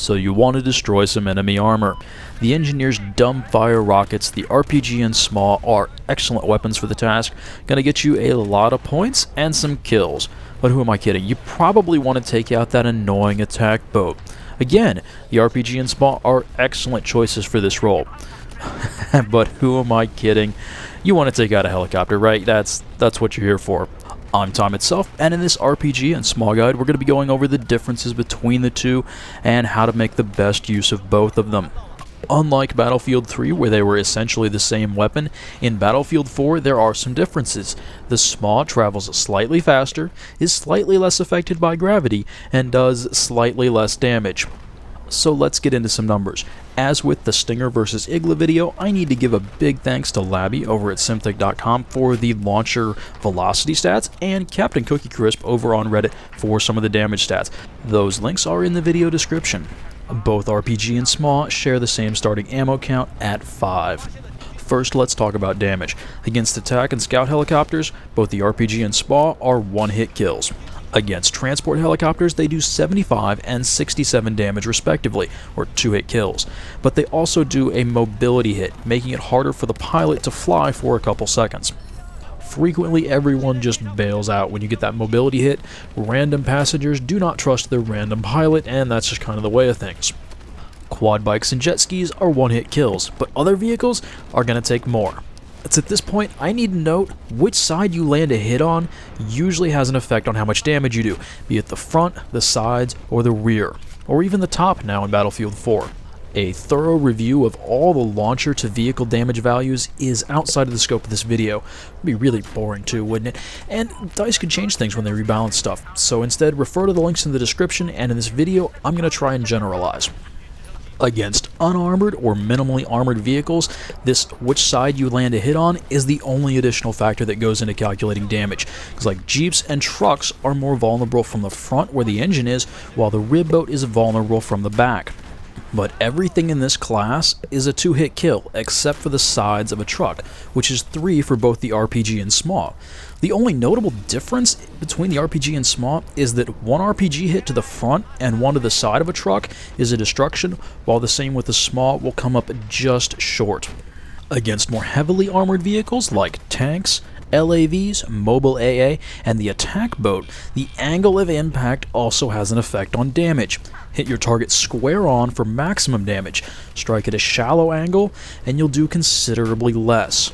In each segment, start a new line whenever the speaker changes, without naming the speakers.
So you want to destroy some enemy armor. The engineer's dumbfire rockets, the RPG and SMAW are excellent weapons for the task, gonna get you a lot of points and some kills. But who am I kidding? You probably want to take out that annoying attack boat. Again, the RPG and SMAW are excellent choices for this role. But who am I kidding? You want to take out a helicopter, right? That's what you're here for. I'm Tom itself, and in this RPG and SMAW guide, we're going to be going over the differences between the two and how to make the best use of both of them. Unlike Battlefield 3, where they were essentially the same weapon, in Battlefield 4 there are some differences. The SMAW travels slightly faster, is slightly less affected by gravity, and does slightly less damage. So let's get into some numbers. As with the Stinger vs. Igla video, I need to give a big thanks to Labby over at Symthic.com for the launcher velocity stats, and Captain Cookie Crisp over on Reddit for some of the damage stats. Those links are in the video description. Both RPG and SMAW share the same starting ammo count at 5. First, let's talk about damage. Against attack and scout helicopters, both the RPG and SMAW are one-hit kills. Against transport helicopters, they do 75 and 67 damage respectively, or 2-hit kills. But they also do a mobility hit, making it harder for the pilot to fly for a couple seconds. Frequently, everyone just bails out when you get that mobility hit. Random passengers do not trust their random pilot, and that's just kind of the way of things. Quad bikes and jet skis are one-hit kills, but other vehicles are going to take more. It's at this point I need to note which side you land a hit on usually has an effect on how much damage you do, be it the front, the sides, or the rear, or even the top now in Battlefield 4. A thorough review of all the launcher to vehicle damage values is outside of the scope of this video. It'd be really boring too, wouldn't it? And DICE could change things when they rebalance stuff, so instead refer to the links in the description, and in this video I'm going to try and generalize. Against unarmored or minimally armored vehicles, this which side you land a hit on is the only additional factor that goes into calculating damage, because like Jeeps and trucks are more vulnerable from the front where the engine is, while the rib boat is vulnerable from the back. But everything in this class is a 2-hit kill, except for the sides of a truck, which is 3 for both the RPG and SMAW. The only notable difference between the RPG and SMAW is that one RPG hit to the front and one to the side of a truck is a destruction, while the same with the SMAW will come up just short. Against more heavily armored vehicles like tanks, LAVs, mobile AA, and the attack boat, the angle of impact also has an effect on damage. Hit your target square on for maximum damage, strike at a shallow angle, and you'll do considerably less.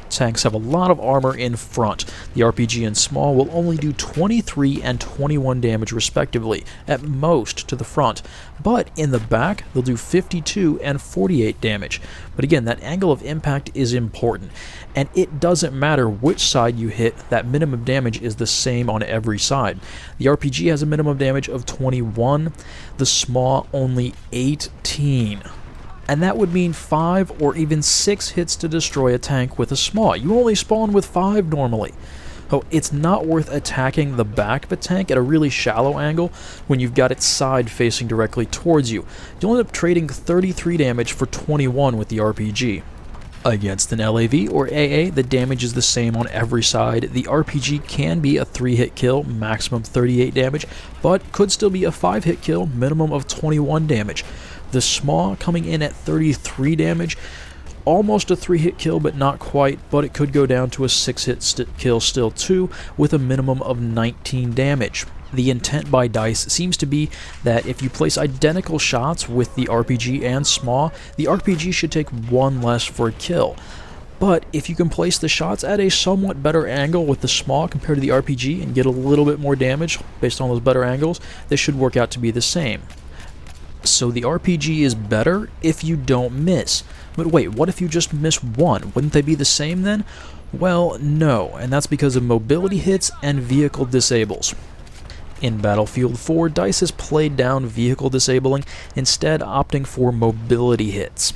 Tanks have a lot of armor in front. The RPG and SMAW will only do 23 and 21 damage respectively, at most to the front, but in the back they'll do 52 and 48 damage. But again, that angle of impact is important, and it doesn't matter which side you hit, that minimum damage is the same on every side. The RPG has a minimum damage of 21, the SMAW only 18. And that would mean 5 or even 6 hits to destroy a tank with a SMAW. You only spawn with 5 normally. Oh, it's not worth attacking the back of a tank at a really shallow angle when you've got its side facing directly towards you. You'll end up trading 33 damage for 21 with the RPG. Against an LAV or AA, the damage is the same on every side. The RPG can be a 3-hit kill, maximum 38 damage, but could still be a 5-hit kill, minimum of 21 damage. The SMAW coming in at 33 damage, almost a 3-hit kill, but not quite, but it could go down to a 6-hit kill still too, with a minimum of 19 damage. The intent by DICE seems to be that if you place identical shots with the RPG and SMAW, the RPG should take 1 less for a kill. But if you can place the shots at a somewhat better angle with the SMAW compared to the RPG and get a little bit more damage based on those better angles, this should work out to be the same. So the RPG is better if you don't miss. But wait, what if you just miss 1? Wouldn't they be the same then? Well, no, and that's because of mobility hits and vehicle disables. In Battlefield 4, DICE has played down vehicle disabling, instead opting for mobility hits.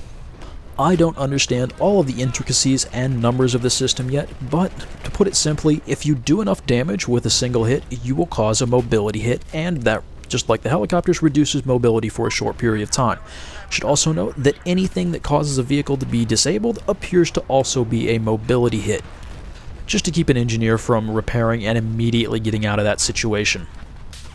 I don't understand all of the intricacies and numbers of the system yet, but to put it simply, if you do enough damage with a single hit, you will cause a mobility hit, and that, just like the helicopters, reduces mobility for a short period of time. Should also note that anything that causes a vehicle to be disabled appears to also be a mobility hit, just to keep an engineer from repairing and immediately getting out of that situation.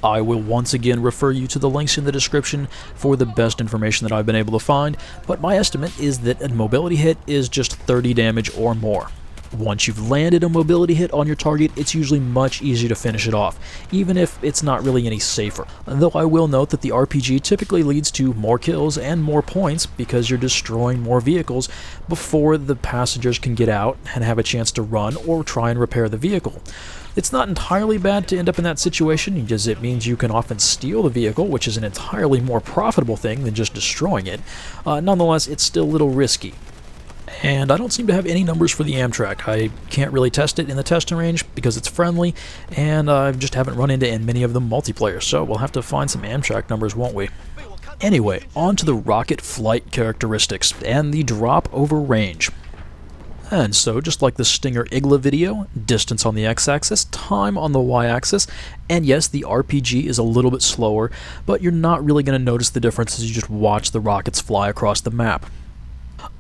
I will once again refer you to the links in the description for the best information that I've been able to find, but my estimate is that a mobility hit is just 30 damage or more. Once you've landed a mobility hit on your target, it's usually much easier to finish it off, even if it's not really any safer. Though I will note that the RPG typically leads to more kills and more points because you're destroying more vehicles before the passengers can get out and have a chance to run or try and repair the vehicle. It's not entirely bad to end up in that situation, because it means you can often steal the vehicle, which is an entirely more profitable thing than just destroying it. Nonetheless, it's still a little risky. And I don't seem to have any numbers for the Amtrak. I can't really test it in the testing range because it's friendly, and I just haven't run into many of them multiplayer, so we'll have to find some Amtrak numbers, won't we? Anyway, on to the rocket flight characteristics and the drop over range. And so, just like the Stinger Igla video, distance on the x-axis, time on the y-axis, and yes, the RPG is a little bit slower, but you're not really going to notice the difference as you just watch the rockets fly across the map.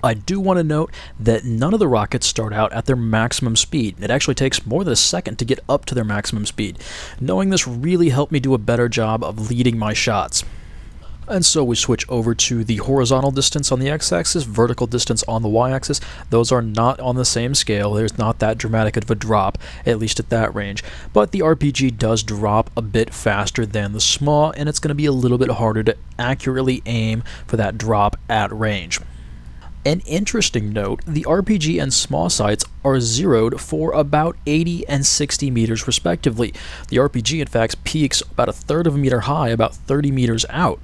I do want to note that none of the rockets start out at their maximum speed. It actually takes more than a second to get up to their maximum speed. Knowing this really helped me do a better job of leading my shots. And so we switch over to the horizontal distance on the x-axis, vertical distance on the y-axis. Those are not on the same scale. There's not that dramatic of a drop, at least at that range. But the RPG does drop a bit faster than the SMAW, and it's going to be a little bit harder to accurately aim for that drop at range. An interesting note, the RPG and SMAW sights are zeroed for about 80 and 60 meters respectively. The RPG in fact peaks about a third of a meter high, about 30 meters out.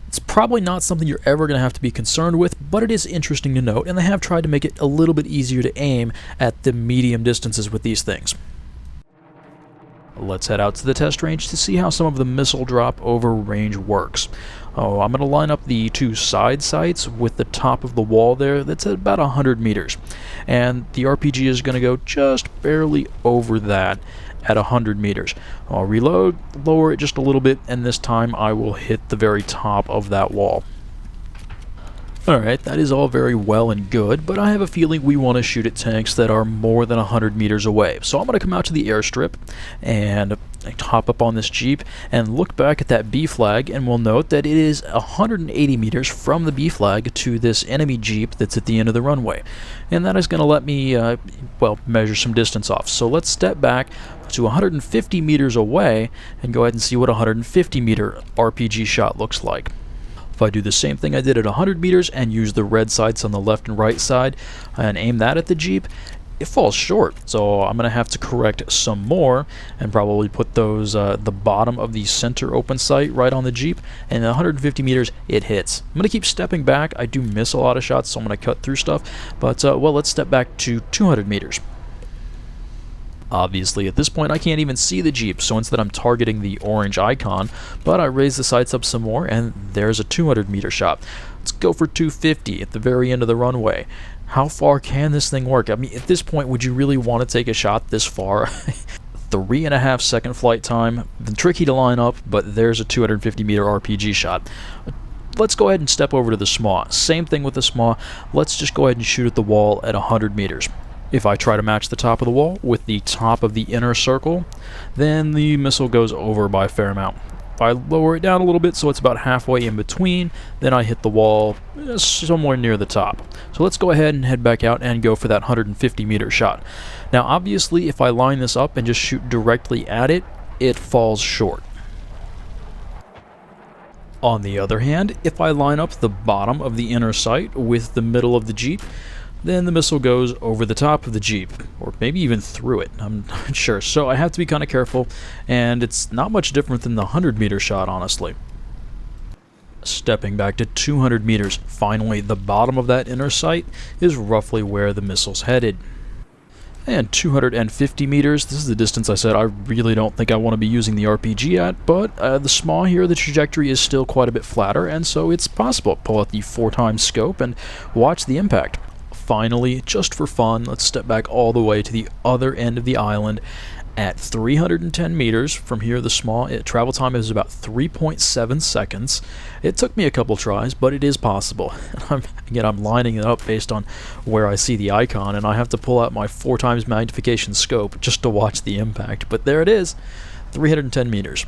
It's probably not something you're ever going to have to be concerned with, but it is interesting to note, and they have tried to make it a little bit easier to aim at the medium distances with these things. Let's head out to the test range to see how some of the missile drop over range works. I'm going to line up the two side sights with the top of the wall there. That's at about 100 meters. And the RPG is going to go just barely over that at 100 meters. I'll reload, lower it just a little bit, and this time I will hit the very top of that wall. Alright, that is all very well and good, but I have a feeling we want to shoot at tanks that are more than 100 meters away. So I'm going to come out to the airstrip and hop up on this Jeep and look back at that B flag, and we'll note that it is 180 meters from the B flag to this enemy Jeep that's at the end of the runway. And that is going to let me, measure some distance off. So let's step back to 150 meters away and go ahead and see what a 150 meter RPG shot looks like. If I do the same thing I did at 100 meters and use the red sights on the left and right side and aim that at the Jeep, it falls short. So I'm going to have to correct some more and probably put those the bottom of the center open sight right on the Jeep, and at 150 meters it hits. I'm going to keep stepping back. I do miss a lot of shots, so I'm going to cut through stuff, but let's step back to 200 meters. Obviously, at this point, I can't even see the Jeep, so instead I'm targeting the orange icon, but I raise the sights up some more, and there's a 200 meter shot. Let's go for 250 at the very end of the runway. How far can this thing work? I mean, at this point, would you really want to take a shot this far? 3.5 second flight time, tricky to line up, but there's a 250 meter RPG shot. Let's go ahead and step over to the SMAW. Same thing with the SMAW. Let's just go ahead and shoot at the wall at 100 meters. If I try to match the top of the wall with the top of the inner circle, then the missile goes over by a fair amount. If I lower it down a little bit so it's about halfway in between, then I hit the wall somewhere near the top. So let's go ahead and head back out and go for that 150 meter shot. Now obviously if I line this up and just shoot directly at it, it falls short. On the other hand, if I line up the bottom of the inner sight with the middle of the Jeep, then the missile goes over the top of the Jeep, or maybe even through it, I'm not sure. So I have to be kind of careful, and it's not much different than the 100 meter shot, honestly. Stepping back to 200 meters, finally the bottom of that inner sight is roughly where the missile's headed. And 250 meters, this is the distance I said I really don't think I want to be using the RPG at, but the SMAW here, the trajectory is still quite a bit flatter, and so it's possible to pull out the 4x scope and watch the impact. Finally, just for fun, let's step back all the way to the other end of the island at 310 meters. From here, the SMAW travel time is about 3.7 seconds. It took me a couple tries, but it is possible. I'm lining it up based on where I see the icon, and I have to pull out my 4x magnification scope just to watch the impact. But there it is, 310 meters.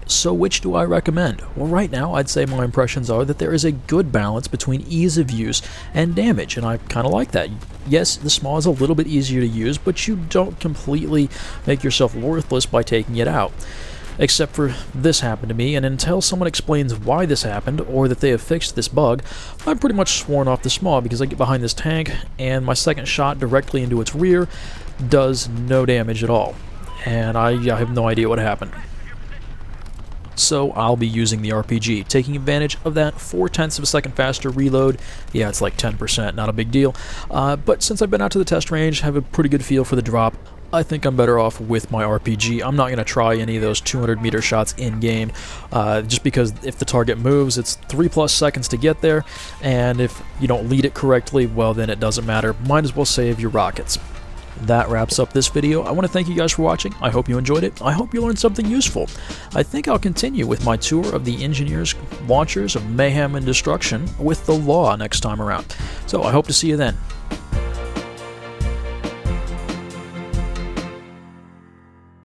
So which do I recommend? Well, right now I'd say my impressions are that there is a good balance between ease of use and damage, and I kind of like that. Yes, the SMAW is a little bit easier to use, but you don't completely make yourself worthless by taking it out. Except for this happened to me, and until someone explains why this happened, or that they have fixed this bug, I'm pretty much sworn off the SMAW because I get behind this tank, and my second shot directly into its rear does no damage at all. And I have no idea what happened. So I'll be using the RPG, taking advantage of that 0.4 of a second faster reload. Yeah, it's like 10%, not a big deal. But since I've been out to the test range, have a pretty good feel for the drop, I think I'm better off with my RPG. I'm not going to try any of those 200-meter shots in-game, just because if the target moves, it's 3+ seconds to get there, and if you don't lead it correctly, well, then it doesn't matter. Might as well save your rockets. That wraps up this video. I want to thank you guys for watching. I hope you enjoyed it. I hope you learned something useful. I think I'll continue with my tour of the engineers' launchers of mayhem and destruction with the law next time around. So I hope to see you then.